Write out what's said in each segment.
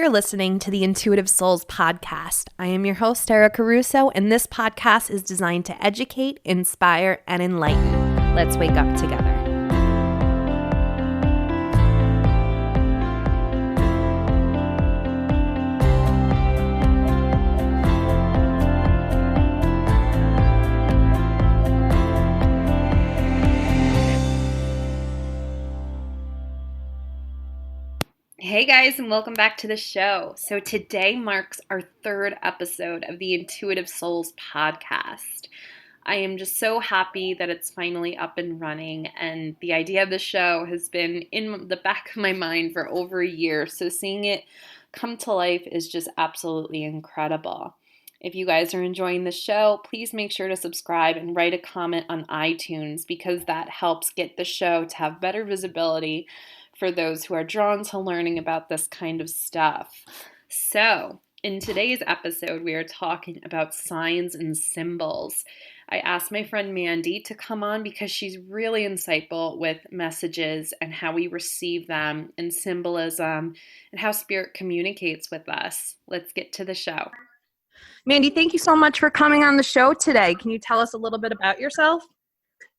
You're listening to the Intuitive Souls podcast. I am your host, Sarah Caruso, and this podcast is designed to educate, inspire, and enlighten. Let's wake up together. Hey guys, and welcome back to the show. So today marks our third episode of the Intuitive Souls podcast. I am just so happy that it's finally up and running, and the idea of the show has been in the back of my mind for over a year, so seeing it come to life is just absolutely incredible. If you guys are enjoying the show, please make sure to subscribe and write a comment on iTunes because that helps get the show to have better visibility for those who are drawn to learning about this kind of stuff. So, in today's episode, we are talking about signs and symbols. I asked my friend Mandy to come on because she's really insightful with messages and how we receive them and symbolism and how spirit communicates with us. Let's get to the show. Mandy, thank you so much for coming on the show today. Can you tell us a little bit about yourself?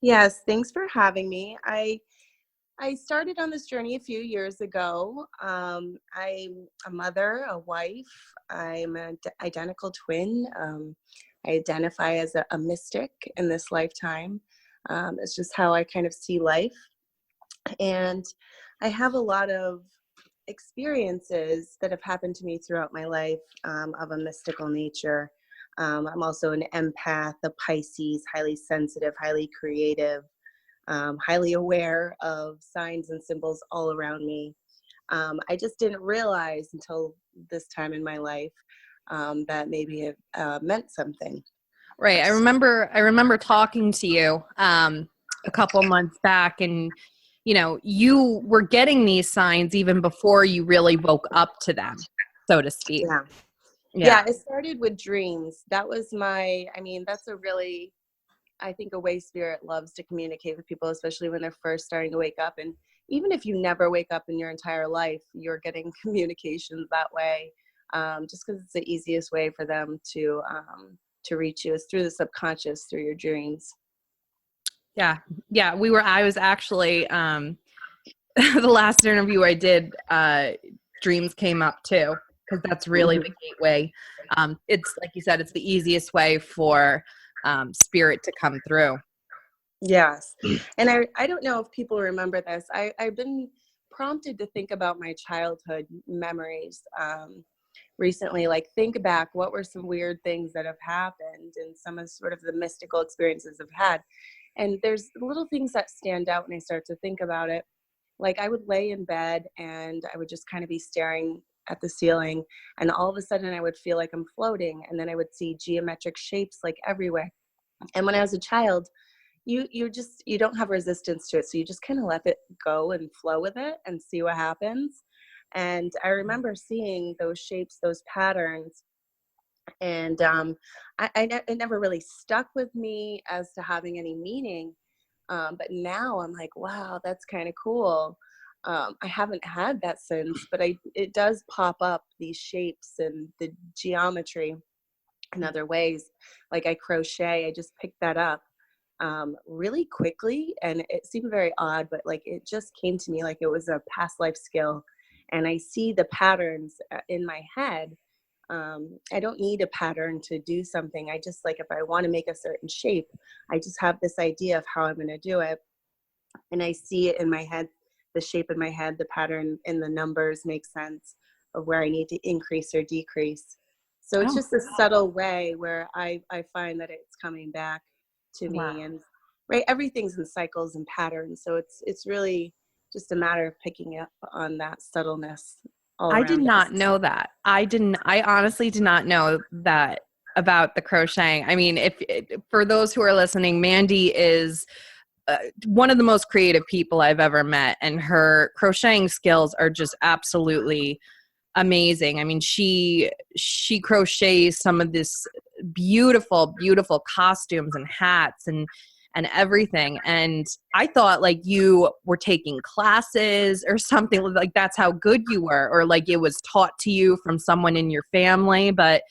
Yes, thanks for having me. I started on this journey a few years ago. I'm a mother, a wife. I'm an identical twin. I identify as a mystic in this lifetime. It's just how I kind of see life. And I have a lot of experiences that have happened to me throughout my life of a mystical nature. I'm also an empath, a Pisces, highly sensitive, highly creative. Highly aware of signs and symbols all around me. I just didn't realize until this time in my life that maybe it meant something. Right. I remember talking to you a couple months back, and you were getting these signs even before you really woke up to them, so to speak. Yeah. It started with dreams. That was that's I think a way spirit loves to communicate with people, especially when they're first starting to wake up. And even if you never wake up in your entire life, you're getting communications that way, just because it's the easiest way for them to reach you is through the subconscious, through your dreams. Yeah. I was actually, the last interview I did, dreams came up too, because that's really the gateway. It's like you said, it's the easiest way for spirit to come through. Yes. And I don't know if people remember this. I've been prompted to think about my childhood memories recently. Like, think back, what were some weird things that have happened and some of sort of the mystical experiences I've had. And there's little things that stand out when I start to think about it. Like, I would lay in bed and I would just kind of be staring at the ceiling, and all of a sudden I would feel like I'm floating, and then I would see geometric shapes like everywhere. And when I was a child, you don't have resistance to it, so you just kind of let it go and flow with it and see what happens. And I remember seeing those shapes, those patterns, and it never really stuck with me as to having any meaning, but now I'm like, wow, that's kind of cool. I haven't had that since, but it does pop up, these shapes and the geometry in other ways. Like, I crochet, I just picked that up really quickly, and it seemed very odd, but like it just came to me like it was a past life skill. And I see the patterns in my head. I don't need a pattern to do something. I just, like, if I want to make a certain shape, I just have this idea of how I'm going to do it, and I see it in my head. The shape in my head, the pattern in the numbers make sense of where I need to increase or decrease. So it's just a subtle way where I find that it's coming back to me. And right, everything's in cycles and patterns. So it's really just a matter of picking up on that subtleness all around. I did not know that. I honestly did not know that about the crocheting. I mean, for those who are listening, Mandy is one of the most creative people I've ever met, and her crocheting skills are just absolutely amazing. I mean, she crochets some of this beautiful, beautiful costumes and hats, and and everything. And I thought like you were taking classes or something, like that's how good you were, or like it was taught to you from someone in your family. But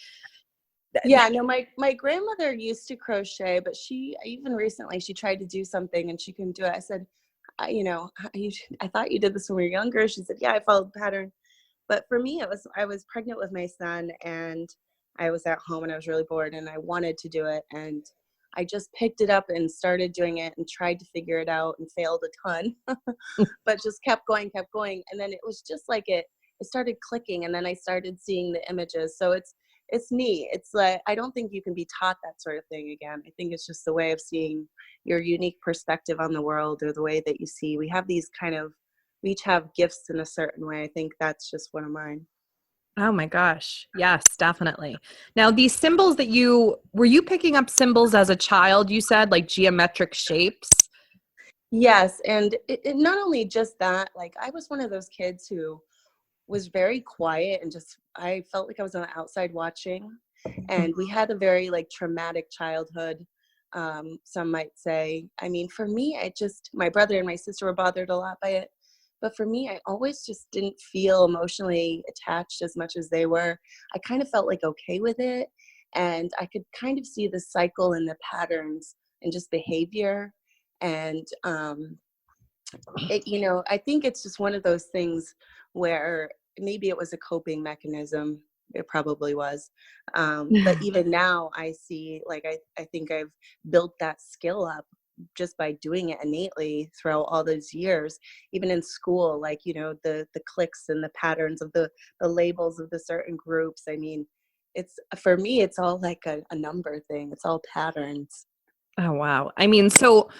yeah, no, my grandmother used to crochet, but she even recently she tried to do something and she couldn't do it. I said, I thought you did this when we were younger. She said, yeah, I followed the pattern. But for me, I was pregnant with my son and I was at home and I was really bored and I wanted to do it. And I just picked it up and started doing it and tried to figure it out and failed a ton, but just kept going. And then it was just like it started clicking and then I started seeing the images. So it's neat. It's like, I don't think you can be taught that sort of thing again. I think it's just the way of seeing your unique perspective on the world, or the way that you see. We have these we each have gifts in a certain way. I think that's just one of mine. oh my gosh. Yes, definitely. Now, these symbols that were you picking up symbols as a child, you said, like geometric shapes? Yes. And it not only just that, like I was one of those kids who was very quiet and just, I felt like I was on the outside watching. And we had a very like traumatic childhood. Some might say, I mean, for me, my brother and my sister were bothered a lot by it. But for me, I always just didn't feel emotionally attached as much as they were. I kind of felt like okay with it. And I could kind of see the cycle and the patterns and just behavior. And, I think it's just one of those things where maybe it was a coping mechanism. It probably was. But even now I see, like, I think I've built that skill up just by doing it innately throughout all those years, even in school, like, the clicks and the patterns of the labels of the certain groups. I mean, for me, it's all like a number thing. It's all patterns. Oh, wow. I mean, so,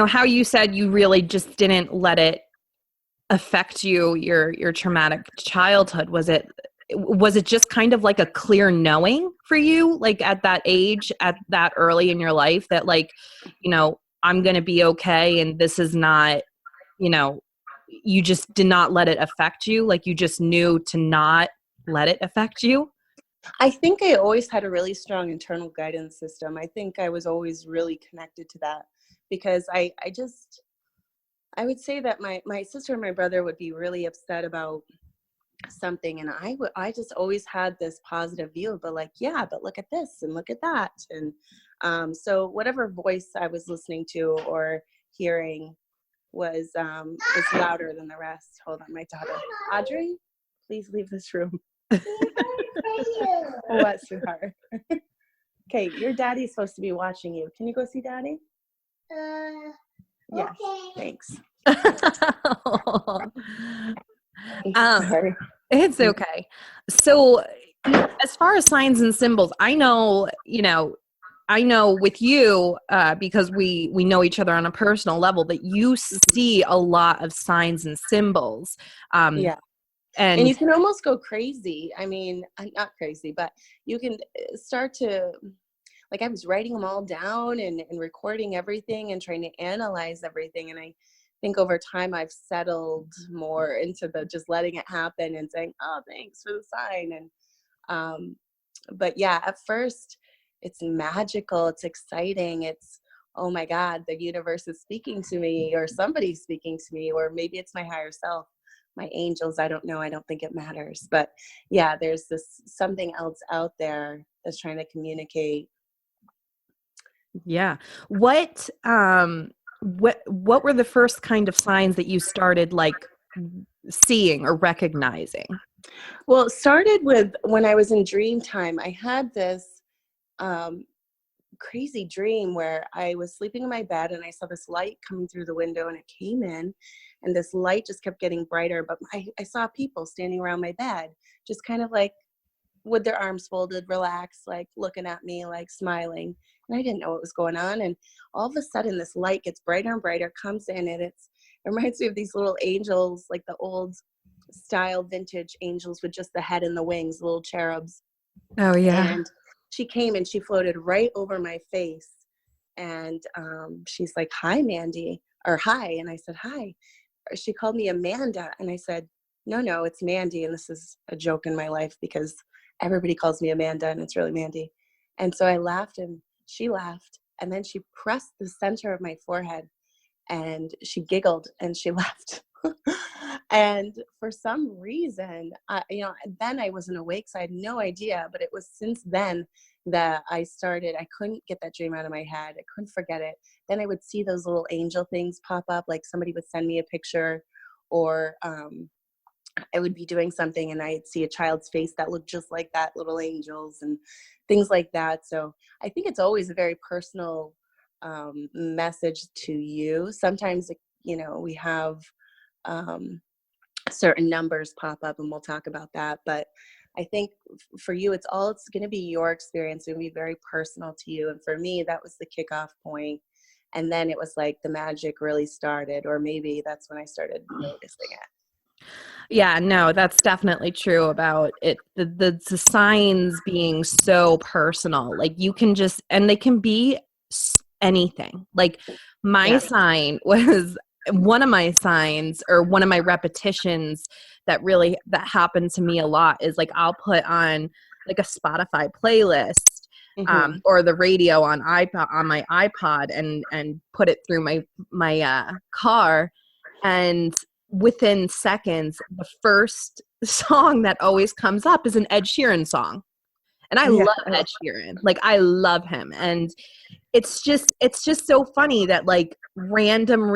how you said you really just didn't let it affect you, your traumatic childhood. Was it just kind of like a clear knowing for you, like at that age, at that early in your life, that like, I'm going to be okay. And this is not, you just did not let it affect you. Like you just knew to not let it affect you. I think I always had a really strong internal guidance system. I think I was always really connected to that, because I would say that my sister and my brother would be really upset about something, and I just always had this positive view, but like, yeah, but look at this and look at that. And so whatever voice I was listening to or hearing was louder than the rest. Hold on, my daughter. Audrey, please leave this room. What, sweetheart? Okay, your daddy's supposed to be watching you. Can you go see daddy? Yes, okay. Thanks. Sorry. It's okay. So as far as signs and symbols, I know with you, because we know each other on a personal level, that you see a lot of signs and symbols. Yeah. And you can almost go crazy. I mean, not crazy, but you can start to, like, I was writing them all down and recording everything and trying to analyze everything. And I think over time I've settled more into the just letting it happen and saying, oh, thanks for the sign. And but yeah, at first it's magical, it's exciting, it's, oh my God, the universe is speaking to me, or somebody's speaking to me, or maybe it's my higher self, my angels. I don't know. I don't think it matters. But yeah, there's this something else out there that's trying to communicate. Yeah. What were the first kind of signs that you started like seeing or recognizing? Well, it started with when I was in dream time. I had this crazy dream where I was sleeping in my bed and I saw this light coming through the window, and it came in and this light just kept getting brighter. But I saw people standing around my bed, just kind of like with their arms folded, relaxed, like looking at me, like smiling. And I didn't know what was going on. And all of a sudden this light gets brighter and brighter, comes in, and it reminds me of these little angels, like the old style vintage angels with just the head and the wings, little cherubs. Oh yeah. And she came and she floated right over my face. And she's like, hi, Mandy, or hi. And I said, hi. She called me Amanda. And I said, no, it's Mandy. And this is a joke in my life because everybody calls me Amanda and it's really Mandy. And so I laughed and she laughed. And then she pressed the center of my forehead and she giggled and she left. And for some reason, then I wasn't awake, so I had no idea. But it was since then that I couldn't get that dream out of my head. I couldn't forget it. Then I would see those little angel things pop up, like somebody would send me a picture, or I would be doing something and I'd see a child's face that looked just like that, little angels and things like that. So I think it's always a very personal message to you. Sometimes, we have certain numbers pop up, and we'll talk about that. But I think for you, it's going to be your experience. It's going to be very personal to you. And for me, that was the kickoff point. And then it was like the magic really started, or maybe that's when I started noticing it. Yeah, no, that's definitely true about it. The signs being so personal, like you can just, and they can be anything. Like my sign was one of my signs, or one of my repetitions that happened to me a lot is like, I'll put on like a Spotify playlist, or the radio on my iPod and put it through my car. And within seconds, the first song that always comes up is an Ed Sheeran song. And I love Ed Sheeran. Like, I love him. And it's just so funny that like random,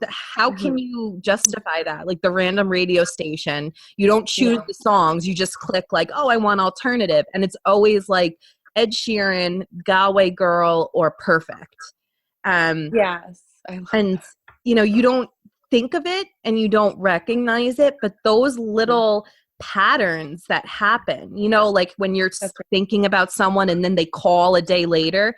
how can you justify that? Like the random radio station, you don't choose the songs, you just click like, oh, I want alternative. And it's always like Ed Sheeran, Galway Girl, or Perfect. Yes. And, you don't think of it and you don't recognize it, but those little patterns that happen, like when you're thinking about someone and then they call a day later,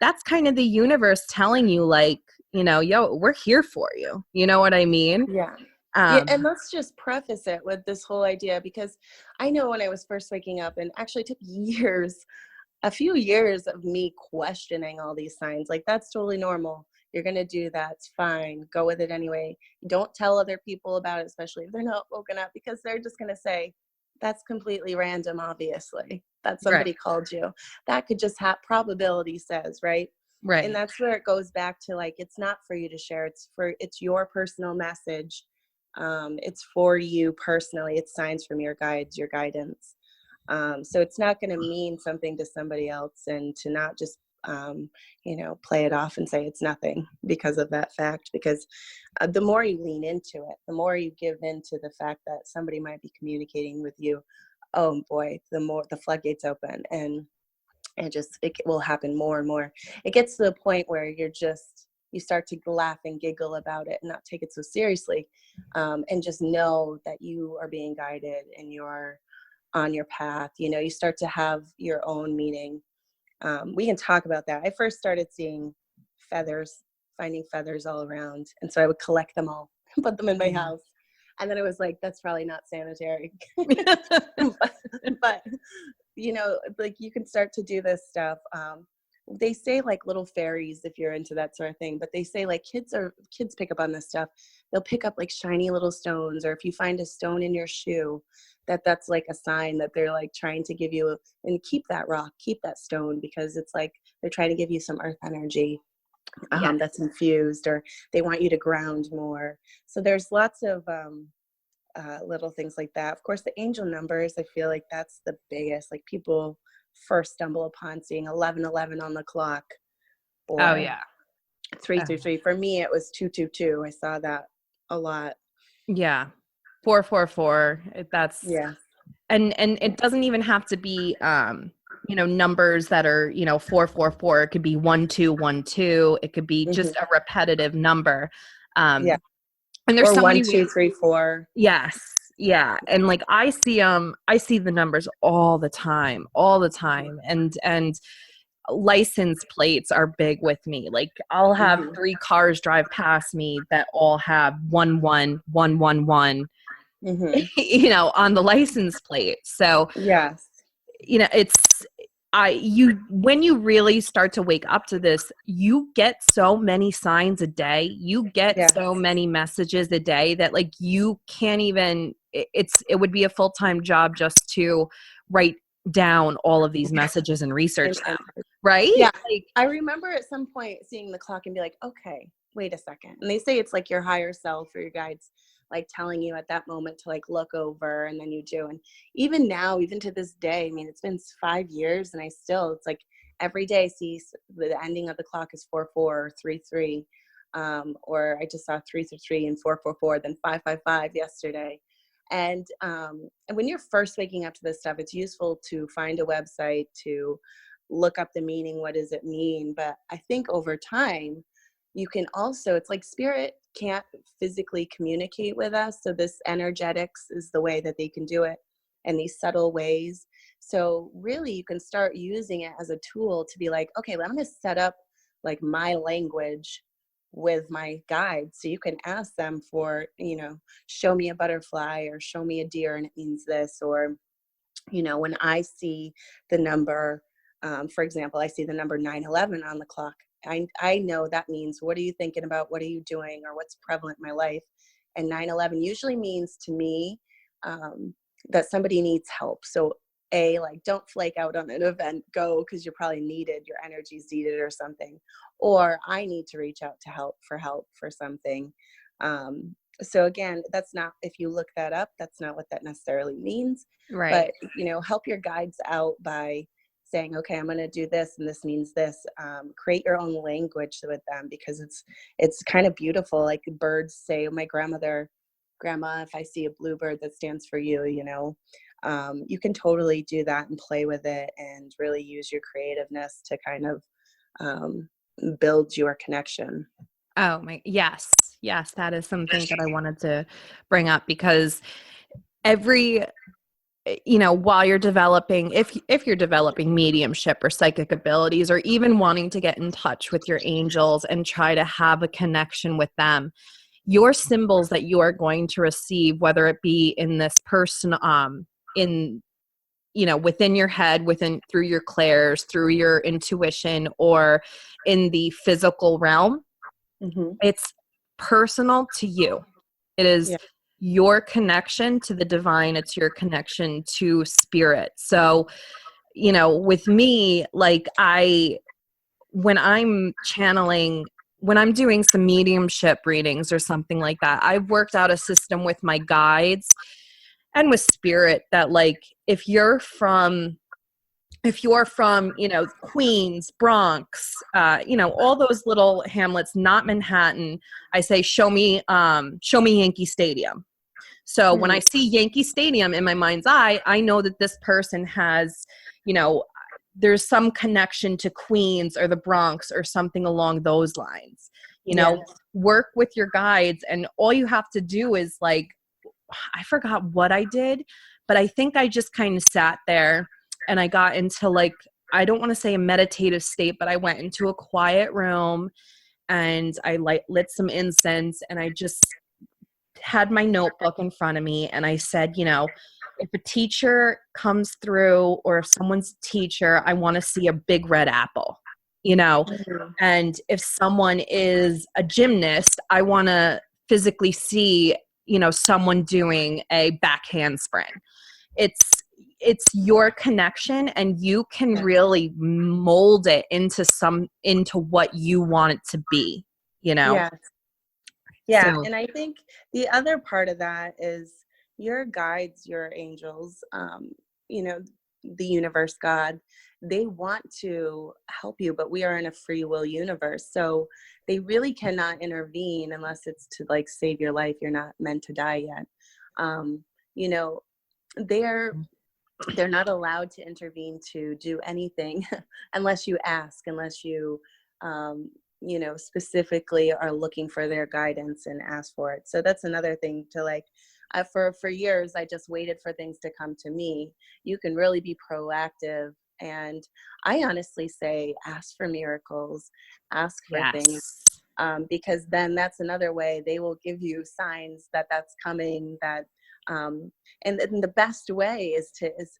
that's kind of the universe telling you like, yo, we're here for you. You know what I mean? Yeah. And let's just preface it with this whole idea, because I know when I was first waking up, and actually it took a few years of me questioning all these signs. Like, that's totally normal. You're going to do that. It's fine. Go with it anyway. Don't tell other people about it, especially if they're not woken up, because they're just going to say, that's completely random, obviously. That somebody called you. That could just have probability says, right? Right. And that's where it goes back to like, it's not for you to share. It's your personal message. It's for you personally. It's signs from your guides, your guidance. So it's not going to mean something to somebody else, and to not just play it off and say it's nothing because of that fact. Because the more you lean into it, the more you give into the fact that somebody might be communicating with you, oh boy, the more the floodgates open, and it will happen more and more. It gets to the point where you start to laugh and giggle about it and not take it so seriously, and just know that you are being guided and you're on your path. You start to have your own meaning. We can talk about that. I first started seeing finding feathers all around. And so I would collect them all and put them in my house. And then it was like, that's probably not sanitary. but like you can start to do this stuff. They say like little fairies, if you're into that sort of thing, but they say like kids pick up on this stuff. They'll pick up like shiny little stones, or if you find a stone in your shoe, that's like a sign that they're like trying to give you, and keep that rock, keep that stone, because it's like they're trying to give you some earth energy that's infused, or they want you to ground more. So there's lots of little things like that. Of course, the angel numbers, I feel like that's the biggest. Like people first stumble upon seeing 1111 on the clock, or 333. For me, it was 222. I saw that a lot. 444. That's and it doesn't even have to be numbers that are 444. It could be 1212. It could be just a repetitive number. And there's or 1 2 3 4. Yes. Yeah. And like I see the numbers all the time. And license plates are big with me. Like I'll have 3 cars drive past me that all have 11111 on the license plate. So when you really start to wake up to this, you get so many signs a day, you get so many messages a day that like you can't even, it would be a full-time job just to write down all of these messages and research them. right? Yeah. Like, I remember at some point seeing the clock and be like, okay, wait a second. And they say it's like your higher self or your guides like telling you at that moment to like look over, and then you do. And even now, even to this day, I mean, it's been 5 years and it's like every day I see the ending of the clock is 44 or 33. Or I just saw 333 and 444, then 555 yesterday. And when you're first waking up to this stuff, it's useful to find a website to look up the meaning. What does it mean? But I think over time, you can also, it's like spirit can't physically communicate with us. So this energetics is the way that they can do it, and these subtle ways. So really you can start using it as a tool to be like, okay, I'm going to set up like my language with my guides. So you can ask them for, show me a butterfly or show me a deer and it means this. Or, when I see the number, for example, I see the number 911 on the clock. I know that means, what are you thinking about? What are you doing? Or what's prevalent in my life? And 911 usually means to me that somebody needs help. So like, don't flake out on an event, go because you're probably needed, your energy's needed or something. Or I need to reach out to help for something. So again, that's not, if you look that up, that's not what that necessarily means. right. But, help your guides out by saying, okay, I'm going to do this and this means this. Create your own language with them, because it's kind of beautiful. Like birds say, my grandma, if I see a bluebird, that stands for you, you can totally do that and play with it and really use your creativeness to kind of build your connection. Oh my, yes. Yes. That is something that I wanted to bring up, because while you're developing, if you're developing mediumship or psychic abilities, or even wanting to get in touch with your angels and try to have a connection with them, your symbols that you are going to receive, whether it be in this person, within your head, through your clairs, through your intuition, or in the physical realm, it's personal to you. It is your connection to the divine. It's your connection to spirit. So, with me, like when I'm channeling, when I'm doing some mediumship readings or something like that, I've worked out a system with my guides and with spirit that, like, if you're from Queens, Bronx, all those little hamlets, not Manhattan, I say, show me Yankee Stadium. So when I see Yankee Stadium in my mind's eye, I know that this person has, there's some connection to Queens or the Bronx or something along those lines. Work with your guides, and all you have to do is, like, I forgot what I did, but I think I just kind of sat there and I got into, like, I don't want to say a meditative state, but I went into a quiet room and I lit some incense, and I just had my notebook in front of me, and I said, if a teacher comes through, or if someone's a teacher, I want to see a big red apple, and if someone is a gymnast, I want to physically see, someone doing a back handspring. It's your connection, and you can really mold it into what you want it to be, Yeah. So, And I think the other part of that is your guides, your angels, the universe, God, they want to help you, but we are in a free will universe. So they really cannot intervene unless it's to, like, save your life. You're not meant to die yet. They're not allowed to intervene to do anything unless you ask, unless you, specifically are looking for their guidance and ask for it. So that's another thing to, like, for years, I just waited for things to come to me. You can really be proactive. And I honestly say, ask for miracles, ask for things. Because then that's another way they will give you signs that that's coming, that and the best way is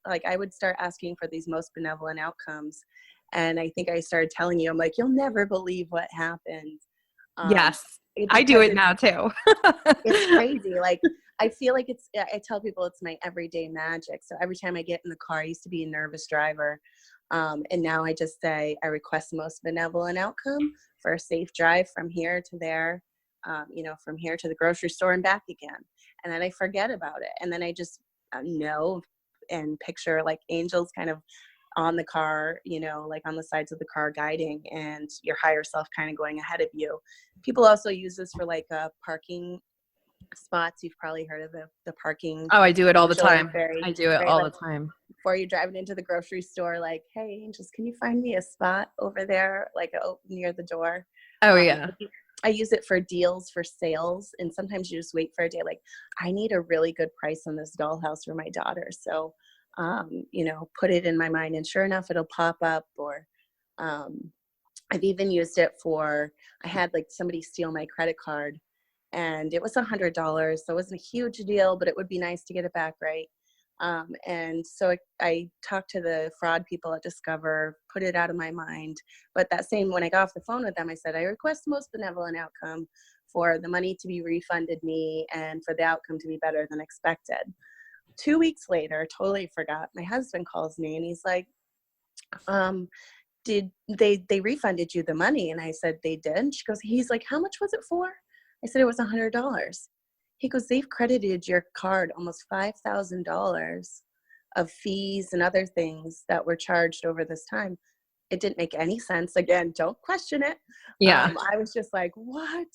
like, I would start asking for these most benevolent outcomes. And I think I started telling you, I'm like, you'll never believe what happened. yes, I do it now too. It's crazy. Like, I feel like I tell people it's my everyday magic. So every time I get in the car, I used to be a nervous driver. And now I just say, I request the most benevolent outcome for a safe drive from here to there, from here to the grocery store and back again. And then I forget about it. And then I just know and picture like angels kind of on the car, like on the sides of the car guiding, and your higher self kind of going ahead of you. People also use this for like parking spots. You've probably heard of the parking. Oh, I do it all the angel and time. fairy, I do it right? all Like, the time. before you're driving into the grocery store, like, hey, angels, can you find me a spot over there, like near the door? Oh, yeah. I use it for deals, for sales. And sometimes you just wait for a day, like, I need a really good price on this dollhouse for my daughter. So, put it in my mind, and sure enough, it'll pop up. Or I've even used it for, I had like somebody steal my credit card, and it was $100. So it wasn't a huge deal, but it would be nice to get it back, right? And so I talked to the fraud people at Discover, put it out of my mind. But when I got off the phone with them, I said, I request the most benevolent outcome for the money to be refunded me and for the outcome to be better than expected. 2 weeks later, totally forgot, my husband calls me and he's like, did they refunded you the money? And I said, they did. He's like, how much was it for? I said, it was $100. He goes, they've credited your card almost $5,000 of fees and other things that were charged over this time. It didn't make any sense. Again, don't question it. Yeah. I was just like, what?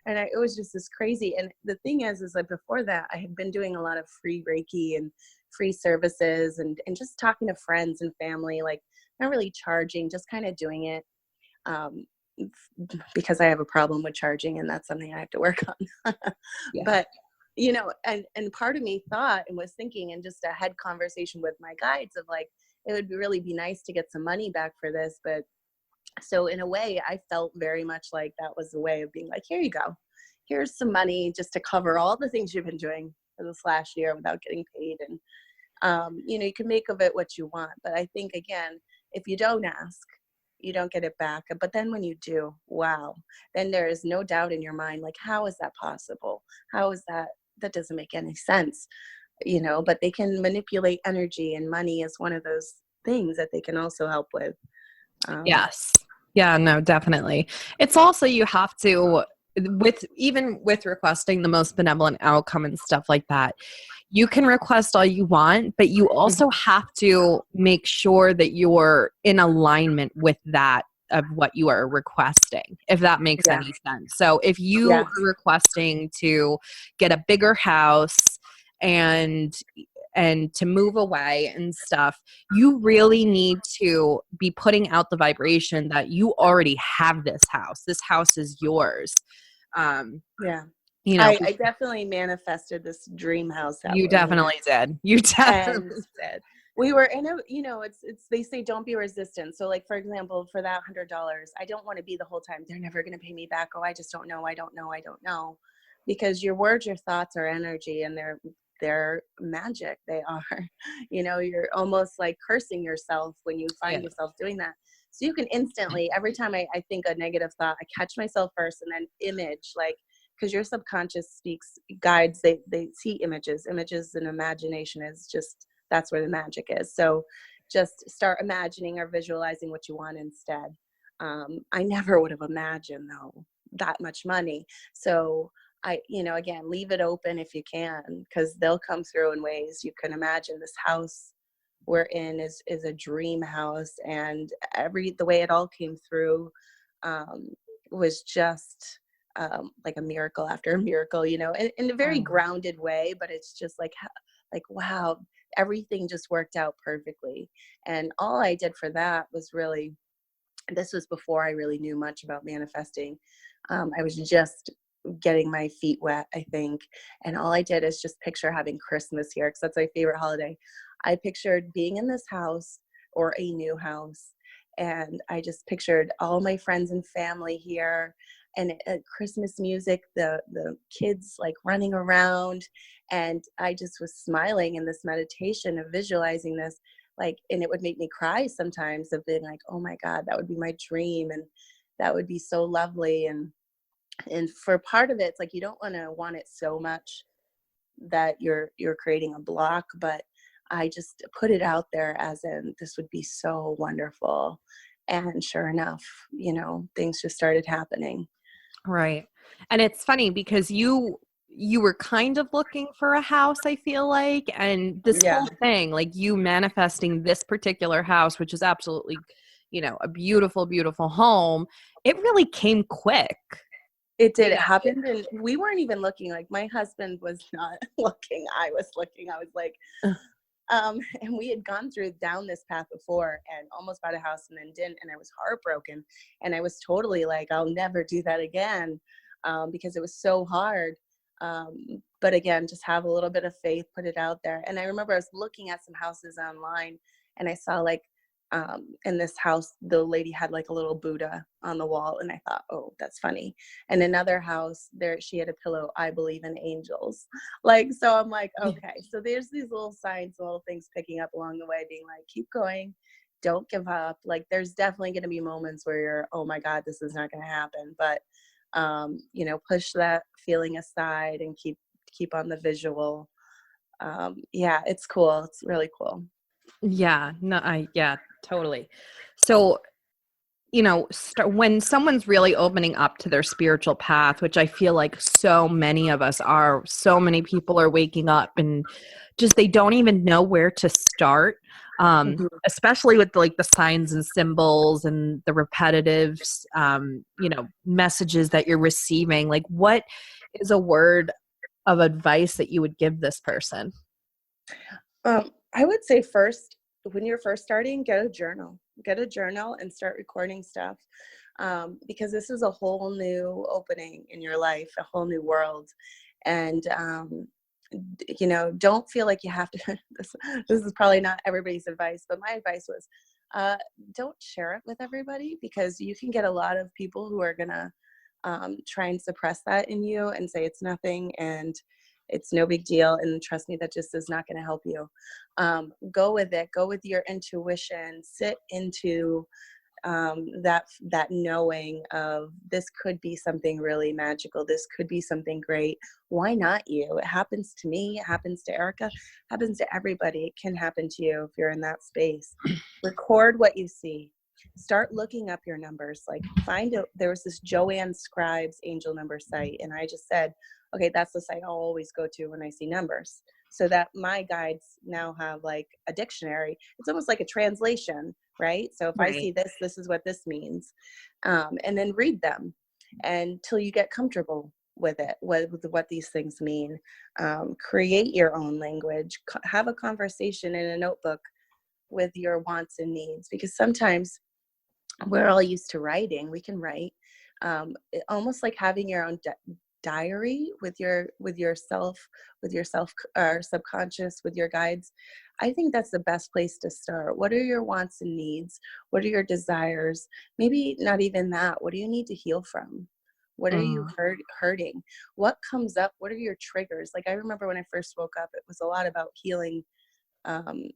And it was just this crazy. And the thing is like before that, I had been doing a lot of free Reiki and free services and just talking to friends and family, like not really charging, just kind of doing it. Because I have a problem with charging, and that's something I have to work on. Yeah. But, and part of me thought and was thinking, and just a head conversation with my guides of like, it would really be nice to get some money back for this. But so in a way, I felt very much like that was the way of being like, here you go. Here's some money just to cover all the things you've been doing for this last year without getting paid. And, you can make of it what you want. But I think, again, if you don't ask, you don't get it back. But then when you do, wow, then there is no doubt in your mind, like, how is that possible? How is that? That doesn't make any sense, but they can manipulate energy, and money is one of those things that they can also help with. Yes. Yeah, no, definitely. It's also, you have to, even with requesting the most benevolent outcome and stuff like that, you can request all you want, but you also have to make sure that you're in alignment with that of what you are requesting, if that makes any sense. So if you are requesting to get a bigger house and to move away and stuff, you really need to be putting out the vibration that you already have this house. This house is yours. I definitely manifested this dream house. You definitely did. You definitely did. We were in they say don't be resistant. So like, for example, for that $100, I don't want to be the whole time, they're never going to pay me back. Oh, I just don't know. I don't know. Because your words, your thoughts are energy, and they're magic. They are, you're almost like cursing yourself when you find yourself doing that. So you can instantly, every time I think a negative thought, I catch myself first and then image, like, because your subconscious guides, they see images and imagination is just, that's where the magic is. So just start imagining or visualizing what you want instead. I never would have imagined though that much money. So again, leave it open if you can, because they'll come through in ways you can imagine. This house we're in is a dream house, and the way it all came through was just like a miracle after a miracle, in a very grounded way. But it's just like wow, everything just worked out perfectly. And all I did for that was really, this was before I really knew much about manifesting. I was just getting my feet wet, I think. And all I did is just picture having Christmas here, because that's my favorite holiday. I pictured being in this house or a new house, and I just pictured all my friends and family here, and Christmas music, the kids like running around, and I just was smiling in this meditation of visualizing this, like, and it would make me cry sometimes, of being like, oh my God, that would be my dream, and that would be so lovely. And for part of it, it's like, you don't want it so much that you're creating a block. But I just put it out there as in this would be so wonderful. And sure enough, things just started happening. Right. And it's funny because you were kind of looking for a house, I feel like, and this Yeah. whole thing, like you manifesting this particular house, which is absolutely, a beautiful, beautiful home, it really came quick. It did. It happened, and we weren't even looking. Like, my husband was not looking. I was looking. I was like, and we had gone down this path before and almost bought a house and then didn't. And I was heartbroken. And I was totally like, I'll never do that again, because it was so hard. But again, just have a little bit of faith, put it out there. And I remember I was looking at some houses online, and I saw like, in this house, the lady had like a little Buddha on the wall. And I thought, oh, that's funny. And another house there, she had a pillow, I believe in angels. Like, so I'm like, okay, so there's these little signs, little things picking up along the way, being like, keep going, don't give up. Like, there's definitely going to be moments where you're, oh my God, this is not going to happen. But, push that feeling aside and keep on the visual. Yeah, it's cool. It's really cool. Yeah, no, yeah, totally. So, when someone's really opening up to their spiritual path, which I feel like so many of us are, so many people are waking up and just, they don't even know where to start. Especially with like the signs and symbols and the repetitive, messages that you're receiving. Like, what is a word of advice that you would give this person? I would say first, when you're first starting, get a journal and start recording stuff. Because this is a whole new opening in your life, a whole new world. And, don't feel like you have to, this is probably not everybody's advice, but my advice was, don't share it with everybody, because you can get a lot of people who are going to try and suppress that in you and say it's nothing and it's no big deal. And trust me, that just is not going to help you. Go with it. Go with your intuition. Sit into that knowing of this could be something really magical. This could be something great. Why not you? It happens to me. It happens to Erica. It happens to everybody. It can happen to you if you're in that space. Record what you see. Start looking up your numbers. Like, there was this Joanne Scribes angel number site, and I just said, okay, that's the site I'll always go to when I see numbers. So that my guides now have like a dictionary. It's almost like a translation, right? So if I see this, this is what this means. And then read them until you get comfortable with it, with what these things mean. Create your own language. Have a conversation in a notebook with your wants and needs, because sometimes we're all used to writing. We can write, almost like having your own diary with yourself, subconscious, with your guides. I think that's the best place to start. What are your wants and needs? What are your desires? Maybe not even that. What do you need to heal from? What are you hurting? What comes up? What are your triggers? Like, I remember when I first woke up, it was a lot about healing. I'm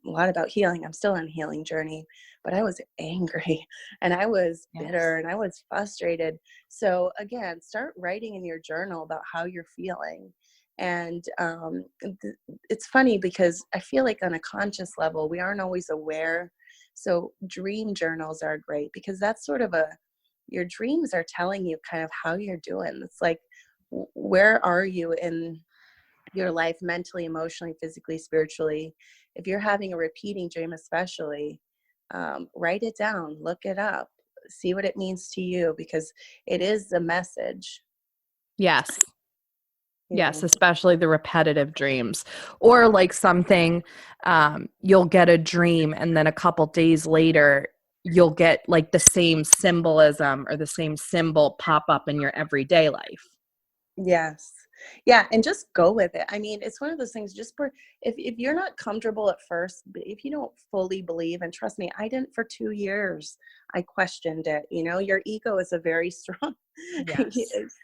still on a healing journey, but I was angry and I was bitter and I was frustrated. So again, start writing in your journal about how you're feeling. And it's funny because I feel like on a conscious level, we aren't always aware. So dream journals are great, because that's sort of your dreams are telling you kind of how you're doing. It's like, where are you in your life, mentally, emotionally, physically, spiritually? If you're having a repeating dream, especially, write it down, look it up, see what it means to you, because it is a message. Yes. Yes, especially the repetitive dreams, or like something, you'll get a dream and then a couple days later you'll get like the same symbolism or the same symbol pop up in your everyday life. Yes. Yeah. And just go with it. I mean, it's one of those things, just if you're not comfortable at first, if you don't fully believe, and trust me, I didn't for 2 years, I questioned it. Your ego is a very strong, Yes.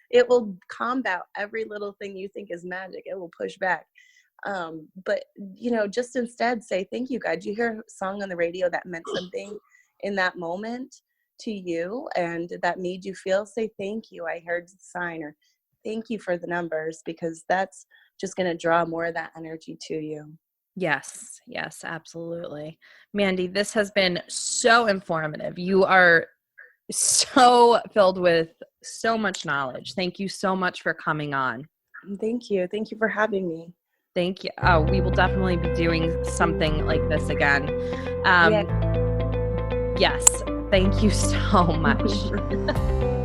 it will combat every little thing you think is magic. It will push back. But just instead say, thank you, God. You hear a song on the radio that meant something in that moment to you and that made you feel, say, thank you. I heard the sign, or thank you for the numbers, because that's just going to draw more of that energy to you. Yes, yes, absolutely. Mandy, this has been so informative. You are so filled with so much knowledge. Thank you so much for coming on. Thank you. Thank you for having me. Thank you. We will definitely be doing something like this again. Yeah. Yes, thank you so much.